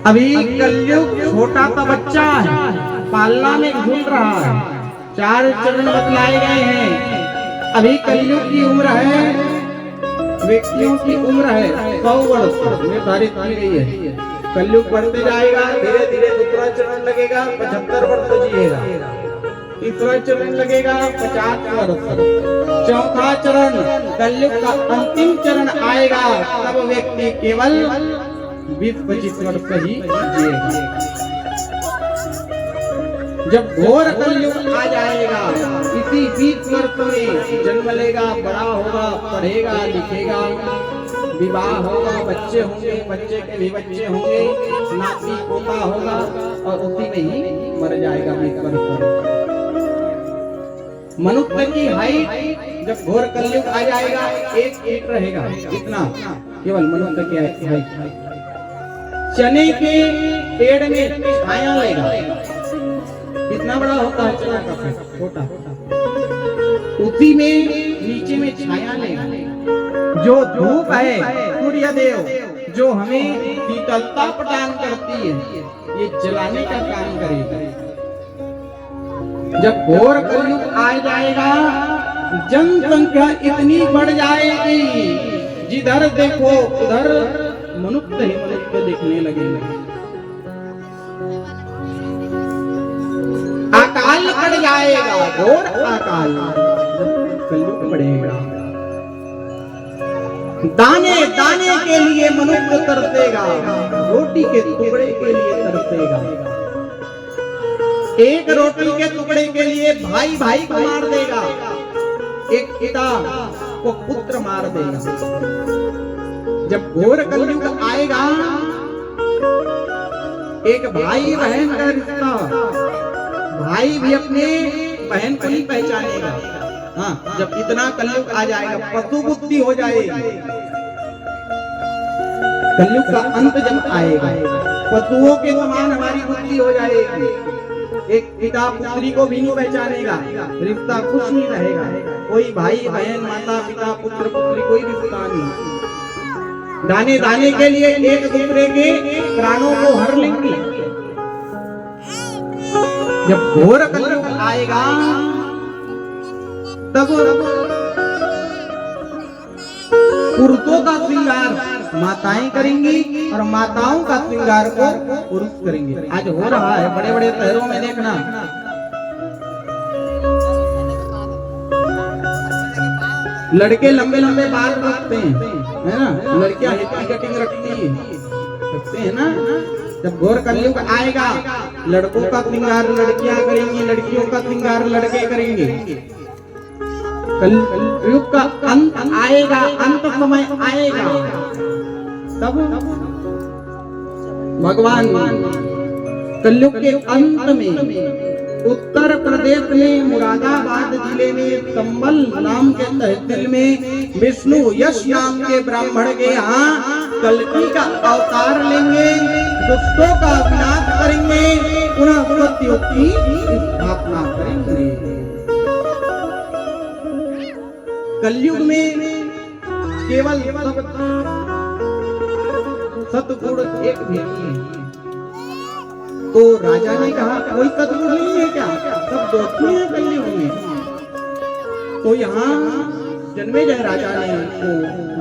अभी कलयुग छोटा सा बच्चा है, पालना में झूल रहा है। 4 चरण बतलाए गए हैं। अभी कलयुग की उम्र है, व्यक्तियों की उम्र है 100 वर्ष निर्धारित की गई है। कलयुग बढ़ते जाएगा, धीरे धीरे दूसरा चरण लगेगा, 75 वर्ष जिएगा। तीसरा चरण लगेगा 50 वर्ष। चौथा चरण कलयुग का अंतिम चरण आएगा, तब व्यक्ति केवल 20-25 वर्ष ही जिएगा। जब घोर कलयुग आ जाएगा, इसी 20 वर्ष में जन्म लेगा, बड़ा होगा, पढ़ेगा, लिखेगा, विवाह होगा, बच्चे होंगे, बच्चे के भी बच्चे होंगे, नाती पोता होगा और उसी में ही मर जाएगा 20 वर्ष। मनुष्य की हाइट जब घोर कलयुग आ जाएगा 1 फीट रहेगा, इतना केवल मनुष्य की हाइट। चने के पेड़ में छाया लेगा, कितना बड़ा होता है चना का पेड़, छोटा, उसी में नीचे में छाया लेगा। जो धूप है सूर्य देव, जो हमें शीतलता प्रदान करती है, ये जलाने का काम करेगा। जब घोर कलयुग आ जाएगा, जनसंख्या इतनी बढ़ जाएगी, जिधर देखो उधर मनुष्य ही मनुष्य दिखने लगेंगे। अकाल पड़ जाएगा, घोर अकाल कलयुग पड़ेगा। दाने दाने के लिए मनुष्य तरसेगा, रोटी के टुकड़े के लिए तरसेगा। एक रोटी के टुकड़े के लिए भाई भाई को मार देगा, एक पिता को पुत्र मार देगा। जब घोर कलयुग आएगा, एक भाई बहन का रिश्ता, भाई भी अपने बहन को नहीं पहचानेगा। हाँ, जब इतना कलयुग आ जाएगा, पशु बुद्धि हो जाएगी। कलयुग का अंत जब आएगा, पशुओं के समान हमारी बुद्धि हो जाएगी। एक पिता पुत्री को भी नहीं पहचानेगा, रिश्ता कुछ नहीं रहेगा। कोई भाई बहन, माता पिता, पुत्र पुत्री, कोई रिश्ता नहीं। दाने दाने के लिए एक दूसरे के प्राणों को हर लेंगे। जब घोर कलयुग आएगा, तब पुरुषों का श्रृंगार माताएं करेंगी और माताओं का श्रृंगार को पुरुष करेंगे। आज हो रहा है बड़े बड़े शहरों में, देखना लड़के लंबे लंबे बाल रखते हैं, है ना, लड़कियां हिप्पी कटिंग रखते हैं ना। जब घोर कलयुग आएगा, लड़कों का श्रृंगार लड़कियां करेंगी, लड़कियों का श्रृंगार लड़के करेंगे। कलयुग का अंत आएगा, अंत समय आएगा, तब भगवान कलयुग के अंत में उत्तर प्रदेश में मुरादाबाद जिले में संबल नाम के तहसील में विष्णु यश नाम के ब्राह्मण के यहाँ कल्की का अवतार लेंगे, दुष्टों का विनाश करेंगे, पुनः सत्युग की स्थापना करेंगे। कलयुग में केवल सतगुण एक भी नहीं है। तो राजा ने कहा कोई सतगुण नहीं है क्या, सब दोषी हैं कलयुग में। तो यहाँ जन्मेजय राजा ने को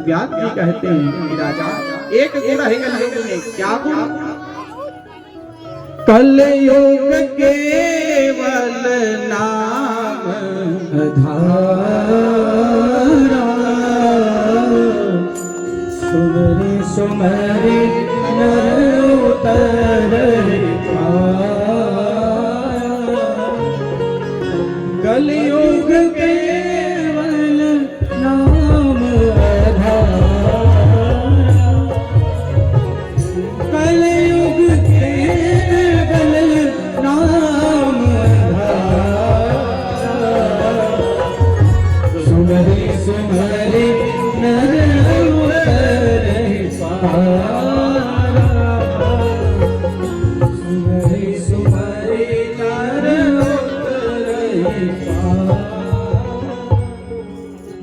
व्यास जी कहते हैं कि राजा एक गुण है कलयुग में, क्या गुण? कलयुग केवल नाम सुमरि सुमरि नर उतरहि कलयुग केवल नाम कलयुग केवल नाम सुमरि सुमरि नर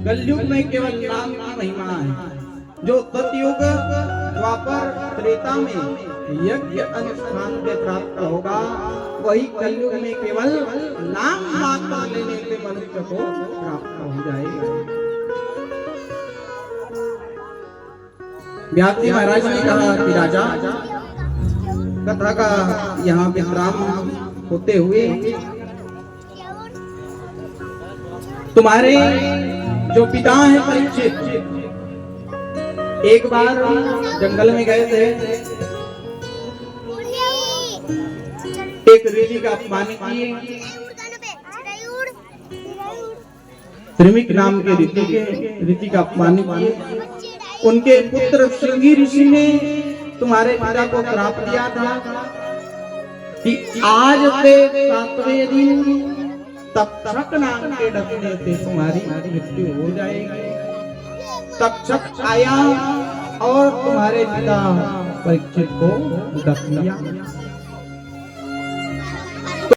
कलयुग में केवल नाम की महिमा है। जो सतयुग द्वापर त्रेता में यज्ञ अनुष्ठान से प्राप्त होगा, वही कलयुग में केवल नाम मात्र लेने से मनुष्य को प्राप्त हो जाएगा। व्यास जी महाराज ने कहा कि राजा, कथा का यहाँ विश्राम होते हुए तुम्हारे जो पिता हैं परीक्षित, एक बार जंगल में गए थे, एक ऋषि का अपमान किए। त्रिमिक नाम के ऋषि का अपमान किए। उनके पुत्र श्रृंगी ऋषि ने तुम्हारे पिता को श्राप दिया था कि आज से 7वें दिन तक्षक नाम के डसने से तुम्हारी मृत्यु हो जाएगी। तक्षक आया और तुम्हारे पिता परीक्षित को डस लिया।